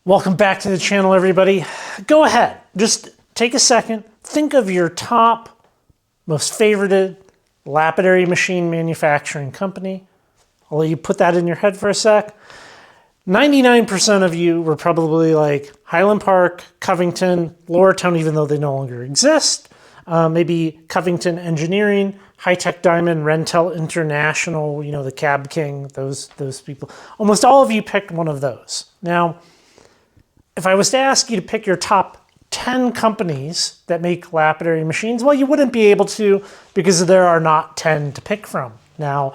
Welcome back to the channel, everybody. Go ahead, just take a second, think of your top, most favorited lapidary machine manufacturing company. I'll let you put that in your head for a sec. 99% of you were probably like Highland Park, Covington, Lowertown, even though they no longer exist. Maybe Covington Engineering, High Tech Diamond, Rentel International, you know, the Cab King, those people. Almost all of you picked one of those. Now, if I was to ask you to pick your top 10 companies that make lapidary machines, well, you wouldn't be able to because there are not 10 to pick from. Now,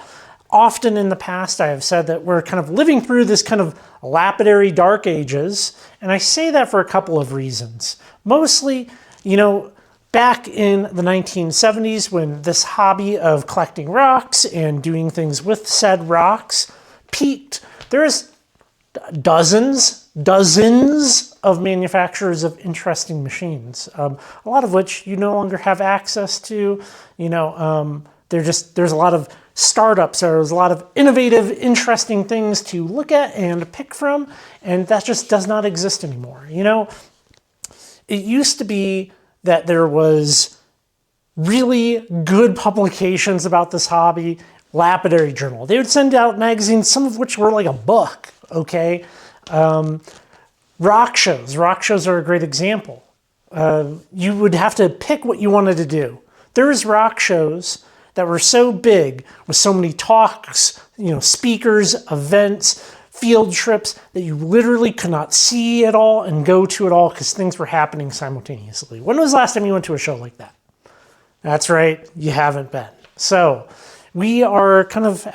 often in the past, I have said that we're kind of living through this kind of lapidary dark ages, and I say that for a couple of reasons. Mostly, you know, back in the 1970s when this hobby of collecting rocks and doing things with said rocks peaked, there's dozens of manufacturers of interesting machines, a lot of which you no longer have access to. You know, there's a lot of startups, there's a lot of innovative, interesting things to look at and pick from, and that just does not exist anymore. You know, it used to be that there was really good publications about this hobby. Lapidary Journal, they would send out magazines, some of which were like a book, okay? Rock shows are a great example. You would have to pick what you wanted to do. There's rock shows that were so big with so many talks, you know, speakers, events, field trips that you literally could not see it all and go to it all because things were happening simultaneously. When was the last time you went to a show like that? That's right, you haven't been. So we are kind of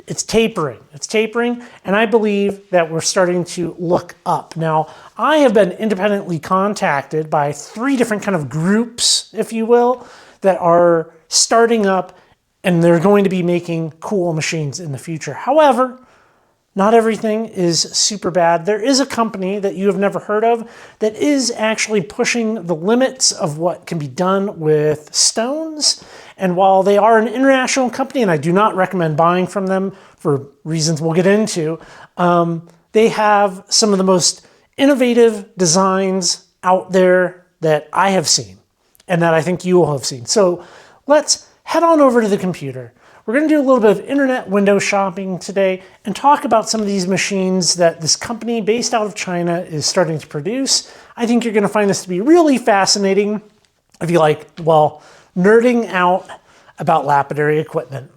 it's tapering, and I believe that we're starting to look up. Now, I have been independently contacted by 3 different kind of groups, if you will, that are starting up, and they're going to be making cool machines in the future. However, not everything is super bad. There is a company that you have never heard of that is actually pushing the limits of what can be done with stones. And while they are an international company, and I do not recommend buying from them for reasons we'll get into, they have some of the most innovative designs out there that I have seen and that I think you will have seen. So let's head on over to the computer. We're going to do a little bit of internet window shopping today and talk about some of these machines that this company based out of China is starting to produce. I think you're going to find this to be really fascinating if you like, well, nerding out about lapidary equipment.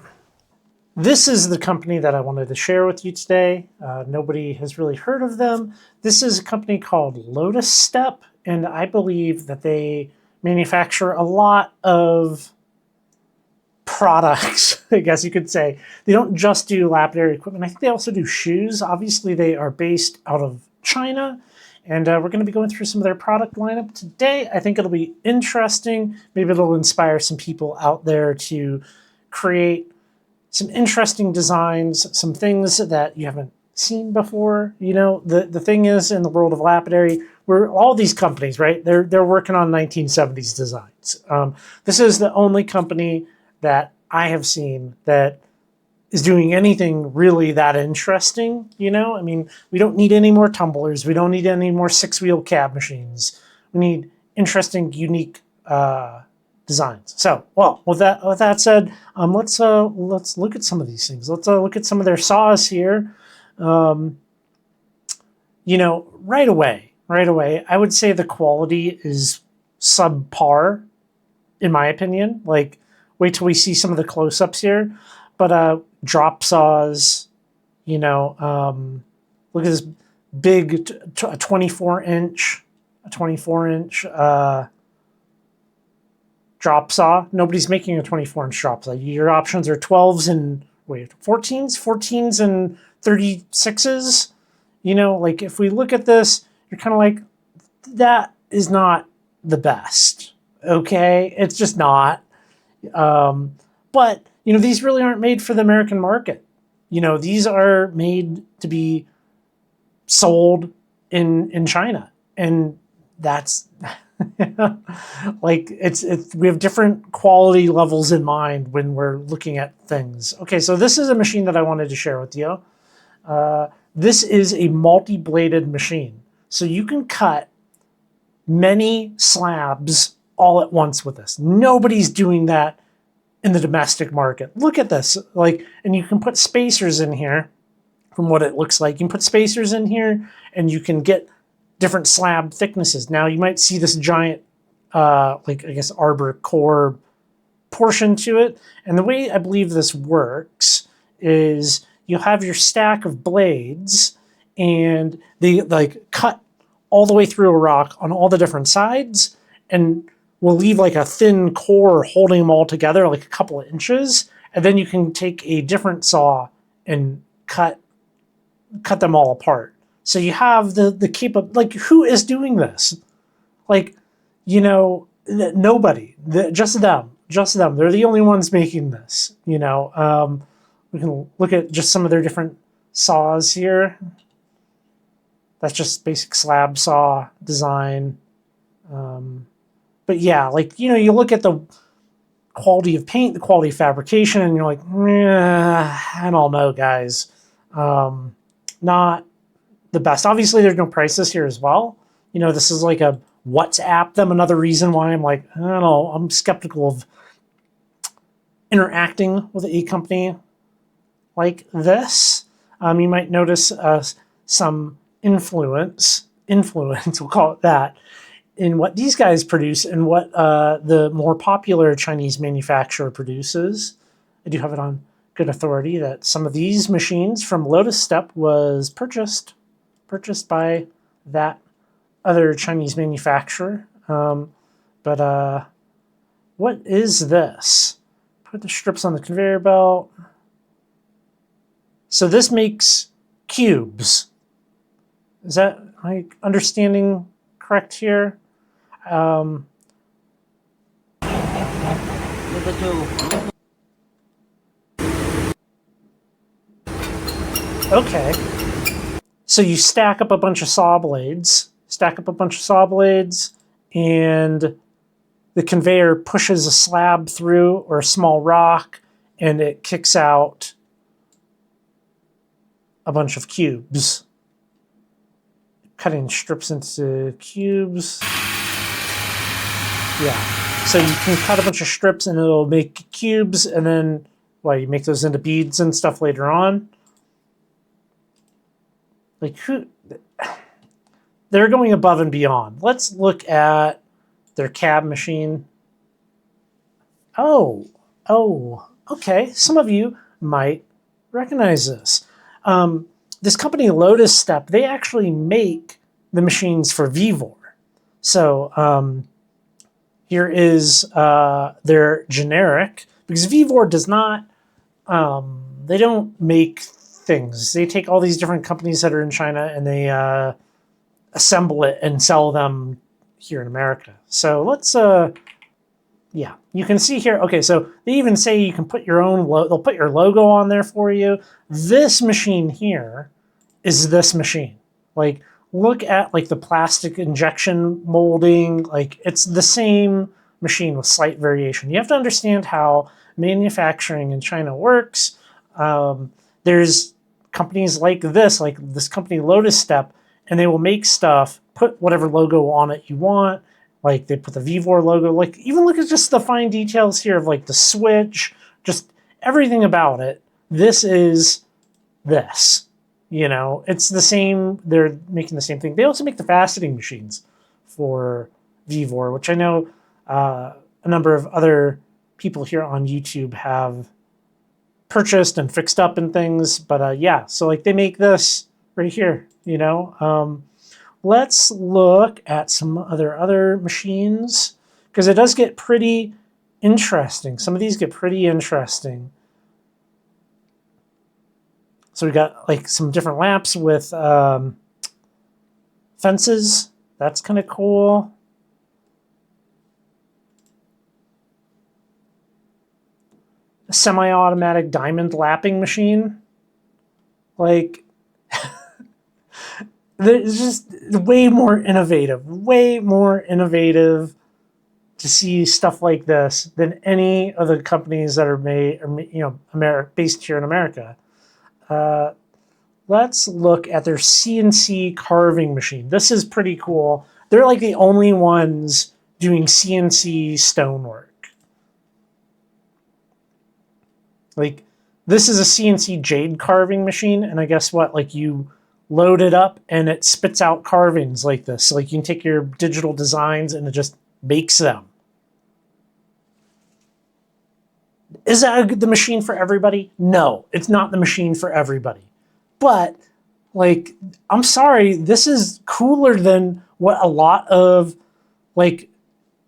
This is the company that I wanted to share with you today. Nobody has really heard of them. This is a company called Lotus Step, and I believe that they manufacture a lot of products, I guess you could say. They don't just do lapidary equipment. I think they also do shoes. Obviously, they are based out of China, and we're going to be going through some of their product lineup today. I think it'll be interesting. Maybe it'll inspire some people out there to create some interesting designs, some things that you haven't seen before. You know, the thing is, in the world of lapidary, we're all these companies, right? They're working on 1970s designs. This is the only company that I have seen that is doing anything really that interesting, you know? I mean, we don't need any more tumblers. We don't need any more 6-wheel cab machines. We need interesting, unique designs. So, well, with that said, let's look at some of these things. Let's look at some of their saws here. You know, right away, I would say the quality is subpar, in my opinion. Like, wait till we see some of the close-ups here. But drop saws, you know, look at this big 24-inch drop saw. Nobody's making a 24-inch drop saw. Your options are 12s and, 14s and 36s. You know, like if we look at this, you're kind of like, that is not the best, okay? It's just not. But, you know, these really aren't made for the American market. You know, these are made to be sold in China. And that's, like, we have different quality levels in mind when we're looking at things. Okay, so this is a machine that I wanted to share with you. this is a multi-bladed machine. So you can cut many slabs all at once with this. Nobody's doing that in the domestic market. Look at this. Like, and you can put spacers in here from what it looks like. You can put spacers in here and you can get different slab thicknesses. Now you might see this giant, like I guess arbor core portion to it. And the way I believe this works is you'll have your stack of blades and they like cut all the way through a rock on all the different sides and will leave like a thin core holding them all together like a couple of inches. And then you can take a different saw and cut them all apart. So you have the capability, like who is doing this? Like, you know, nobody, just them. They're the only ones making this, you know. We can look at just some of their different saws here. That's just basic slab saw design. But yeah, like, you know, you look at the quality of paint, the quality of fabrication, and you're like, I don't know, guys. Not the best. Obviously, there's no prices here as well. You know, this is like a WhatsApp them. Another reason why I'm like, I don't know, I'm skeptical of interacting with a company like this. You might notice some influence, we'll call it that, in what these guys produce and what the more popular Chinese manufacturer produces. I do have it on good authority that some of these machines from Lotus Step was purchased by that other Chinese manufacturer. But what is this? Put the strips on the conveyor belt. So this makes cubes. Is that my understanding correct here? Okay. So you stack up a bunch of saw blades, and the conveyor pushes a slab through or a small rock, and it kicks out a bunch of cubes. Cutting strips into cubes. Yeah. So you can cut a bunch of strips and it'll make cubes, and then, well, you make those into beads and stuff later on. Like, who? They're going above and beyond. Let's look at their cab machine. Oh, okay. Some of you might recognize this. This company, Lotus Step, they actually make the machines for Vevor. So here is their generic, because Vevor does not, they don't make things. They take all these different companies that are in China and they assemble it and sell them here in America. So let's, yeah, you can see here. Okay, so they even say you can put your own, they'll put your logo on there for you. This machine here is this machine. Like, look at like the plastic injection molding. Like, it's the same machine with slight variation. You have to understand how manufacturing in China works. There's companies like this company Lotus Step, and they will make stuff, put whatever logo on it you want. Like, they put the Vevor logo. Like, even look at just the fine details here of like the switch, just everything about it. This is this. You know, it's the same. They're making the same thing. They also make the faceting machines for Vevor, which I know a number of other people here on YouTube have purchased and fixed up and things. But yeah, so like they make this right here, you know. Let's look at some other machines, because it does get pretty interesting. Some of these get pretty interesting. So we got like some different lamps with fences. That's kind of cool. A semi-automatic diamond lapping machine. Like, it's just way more innovative to see stuff like this than any of the companies that are made, or, you know, based here in America. let's look at their CNC carving machine. This is pretty cool. They're like the only ones doing CNC stonework. Like, this is a CNC jade carving machine, and I guess what? Like, you load it up and it spits out carvings like this. So like you can take your digital designs and it just makes them. Is that the machine for everybody? No, it's not the machine for everybody. But like, I'm sorry, this is cooler than what a lot of like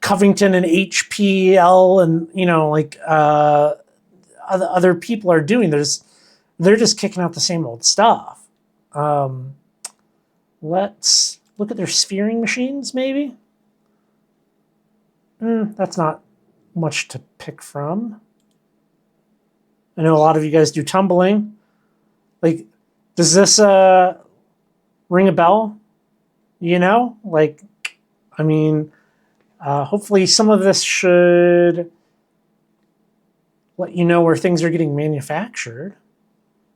Covington and HPL and, you know, like other people are doing. They're just kicking out the same old stuff. Let's look at their sphering machines, maybe. That's not much to pick from. I know a lot of you guys do tumbling. Like, does this ring a bell? You know, like, I mean, hopefully some of this should let you know where things are getting manufactured.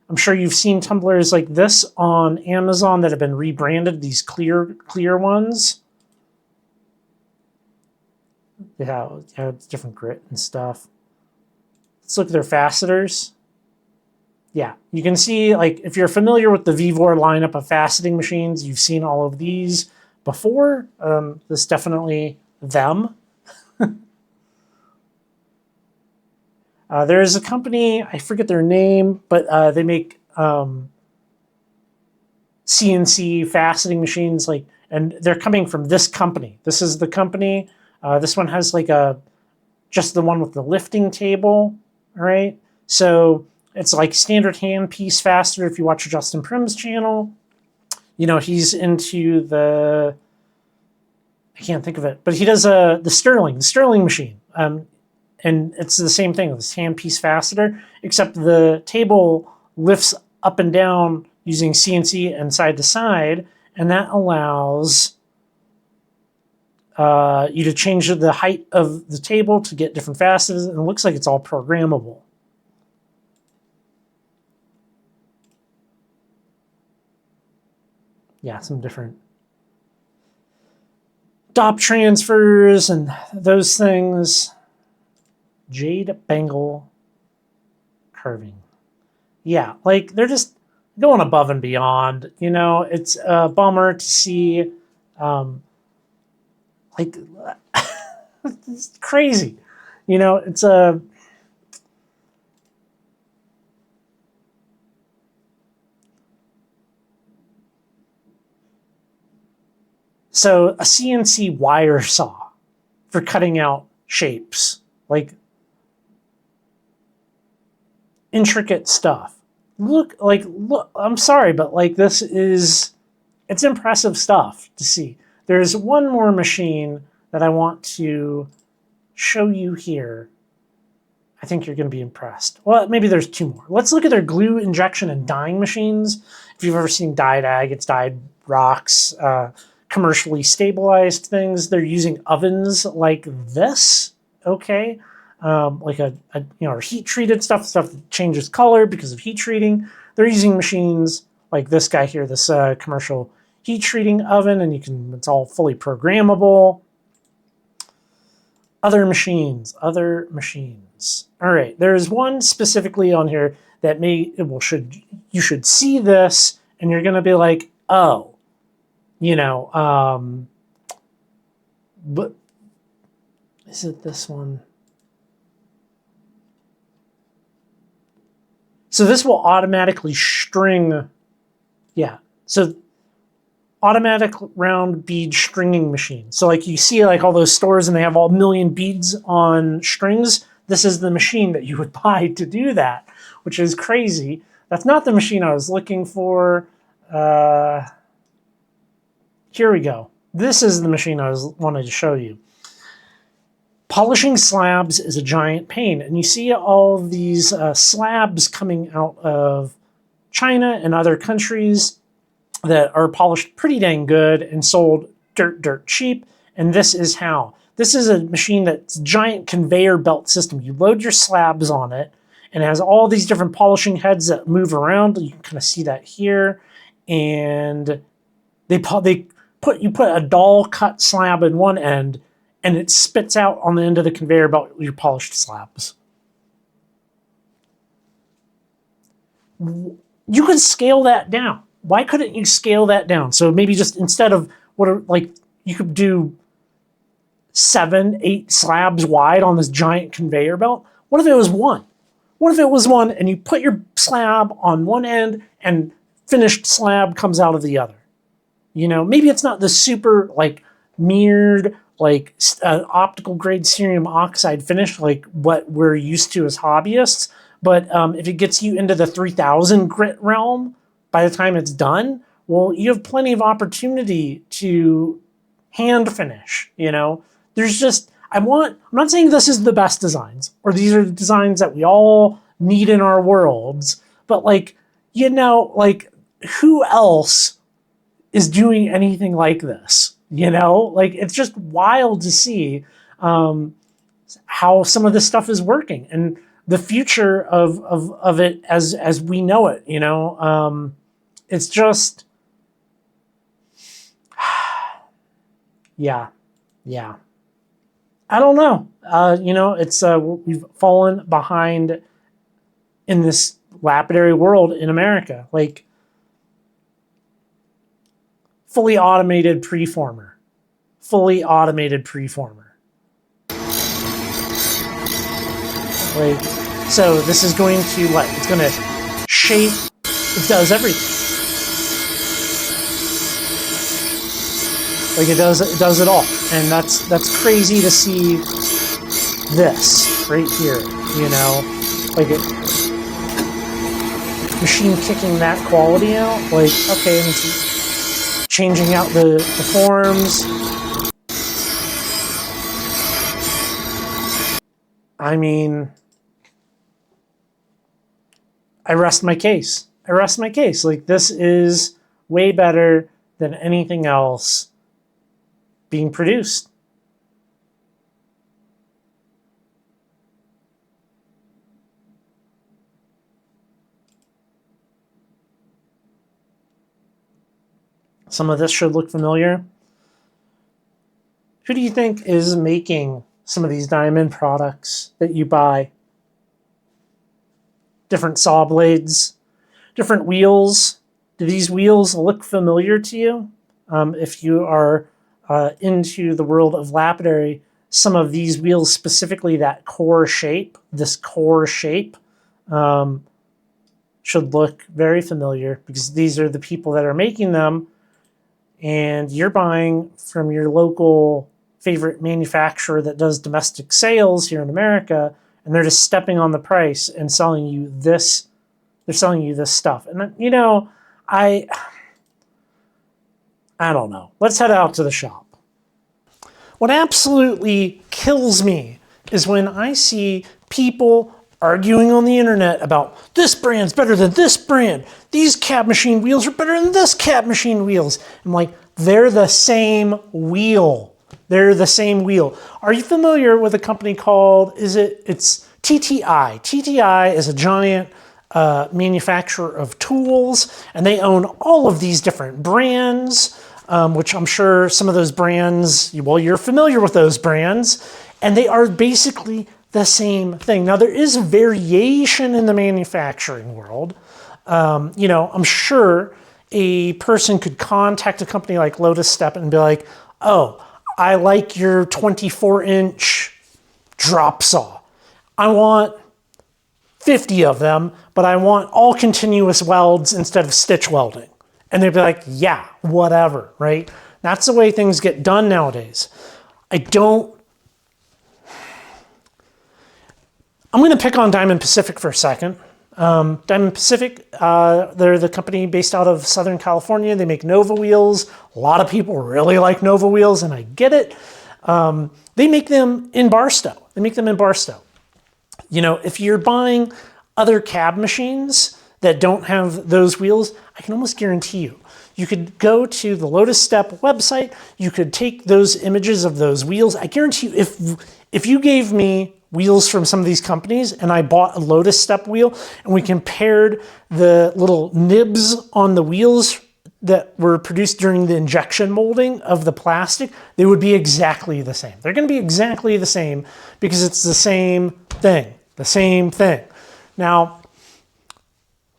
I'm sure you've seen tumblers like this on Amazon that have been rebranded, these clear ones. Yeah, it's different grit and stuff. Let's look at their facetors. Yeah, you can see, like, if you're familiar with the Vevor lineup of faceting machines, you've seen all of these before. This is definitely them. There is a company, I forget their name, but they make CNC faceting machines, like, and they're coming from this company. This is the company. This one has like just the one with the lifting table, all right? So it's like standard hand piece faster. If you watch Justin Prim's channel, you know, he's into the, I can't think of it, but he does the Sterling machine. And it's the same thing, this hand piece faceter, except the table lifts up and down using CNC and side to side, and that allows you to change the height of the table to get different facets, and it looks like it's all programmable. Yeah, some different dop transfers and those things. Jade Bengal carving. Yeah, like, they're just going above and beyond. You know, it's a bummer to see, like, it's crazy. You know, it's a, so a CNC wire saw for cutting out shapes, like intricate stuff. Look, I'm sorry, but like, this is, it's impressive stuff to see. There's one more machine that I want to show you here. I think you're going to be impressed. Well, maybe there's two more. Let's look at their glue injection and dyeing machines. If you've ever seen dyed agates, dyed rocks, commercially stabilized things, they're using ovens like this, okay? Like a you know, heat treated stuff that changes color because of heat treating. They're using machines like this guy here, this commercial heat treating oven, and it's all fully programmable. Other machines. All right, there's one specifically on here that you should see this and you're gonna be like, oh, you know, but is it this one? So this will automatically string, yeah. So automatic round bead stringing machine. So like, you see like all those stores and they have all million beads on strings. This is the machine that you would buy to do that, which is crazy. That's not the machine I was looking for. Here we go. This is the machine I wanted to show you. Polishing slabs is a giant pain, and you see all these slabs coming out of China and other countries that are polished pretty dang good and sold dirt cheap, and this is how. This is a machine that's a giant conveyor belt system. You load your slabs on it, and it has all these different polishing heads that move around. You can kind of see that here. And you put a dull cut slab in one end, and it spits out on the end of the conveyor belt your polished slabs. You could scale that down. Why couldn't you scale that down? So maybe just instead of you could do 7, 8 slabs wide on this giant conveyor belt. What if it was one? What if it was one and you put your slab on one end and finished slab comes out of the other? You know, maybe it's not the super mirrored, optical grade cerium oxide finish like what we're used to as hobbyists. But if it gets you into the 3000 grit realm by the time it's done, well, you have plenty of opportunity to hand finish, you know? There's just, I'm not saying this is the best designs, or these are the designs that we all need in our worlds, but who else is doing anything like this? You know, it's just wild to see how some of this stuff is working and the future of it as we know it. You know, it's just, yeah. I don't know. It's we've fallen behind in this lapidary world in America. Fully automated preformer. So this is going to it's going to shape. It does everything. It does it all, and that's crazy to see this right here. You know, machine kicking that quality out. Okay, and it's changing out the forms. I mean, I rest my case. This is way better than anything else being produced. Some of this should look familiar. Who do you think is making some of these diamond products that you buy? Different saw blades, different wheels. Do these wheels look familiar to you? If you are into the world of lapidary, some of these wheels, specifically this core shape, should look very familiar because these are the people that are making them, and you're buying from your local favorite manufacturer that does domestic sales here in America, and they're just stepping on the price and selling you this. They're selling you this stuff. And, I don't know. Let's head out to the shop. What absolutely kills me is when I see people arguing on the internet about this brand's better than this brand. These cab machine wheels are better than this cab machine wheels. I'm like, they're the same wheel. Are you familiar with a company called, it's TTI. TTI is a giant manufacturer of tools, and they own all of these different brands, which I'm sure some of those brands, well, you're familiar with those brands, and they are basically the same thing. Now, there is variation in the manufacturing world. I'm sure a person could contact a company like Lotus Step and be like, oh, I like your 24-inch drop saw. I want 50 of them, but I want all continuous welds instead of stitch welding. And they'd be like, yeah, whatever, right? That's the way things get done nowadays. I'm going to pick on Diamond Pacific for a second. Diamond Pacific, they're the company based out of Southern California. They make Nova wheels. A lot of people really like Nova wheels, and I get it. They make them in Barstow. If you're buying other cab machines that don't have those wheels, I can almost guarantee you could go to the Lotus Step website. You could take those images of those wheels. I guarantee you, if you gave me wheels from some of these companies, and I bought a Lotus step wheel, and we compared the little nibs on the wheels that were produced during the injection molding of the plastic, they would be exactly the same. They're going to be exactly the same because it's the same thing, the same thing. Now,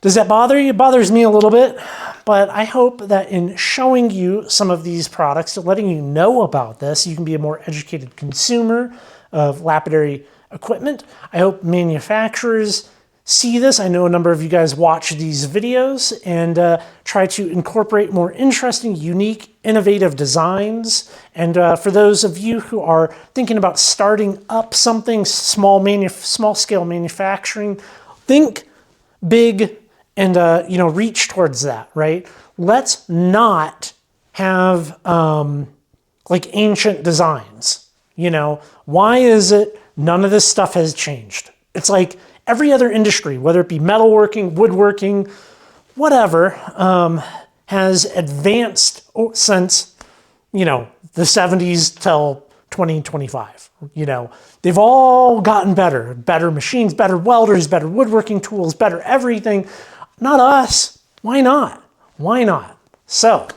does that bother you? It bothers me a little bit, but I hope that in showing you some of these products, letting you know about this, you can be a more educated consumer of lapidary equipment. I hope manufacturers see this. I know a number of you guys watch these videos and try to incorporate more interesting, unique, innovative designs. And for those of you who are thinking about starting up something, small scale manufacturing, think big and reach towards that, right? Let's not have like ancient designs. Why is it none of this stuff has changed? It's like every other industry, whether it be metalworking, woodworking, whatever, has advanced since, the 70s till 2025. They've all gotten better. Better machines, better welders, better woodworking tools, better everything. Not us. Why not? Why not? So,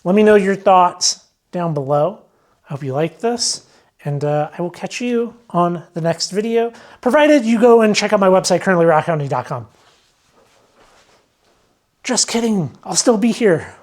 let me know your thoughts down below. I hope you like this. And I will catch you on the next video, provided you go and check out my website, currently rockhounding.com. Just kidding. I'll still be here.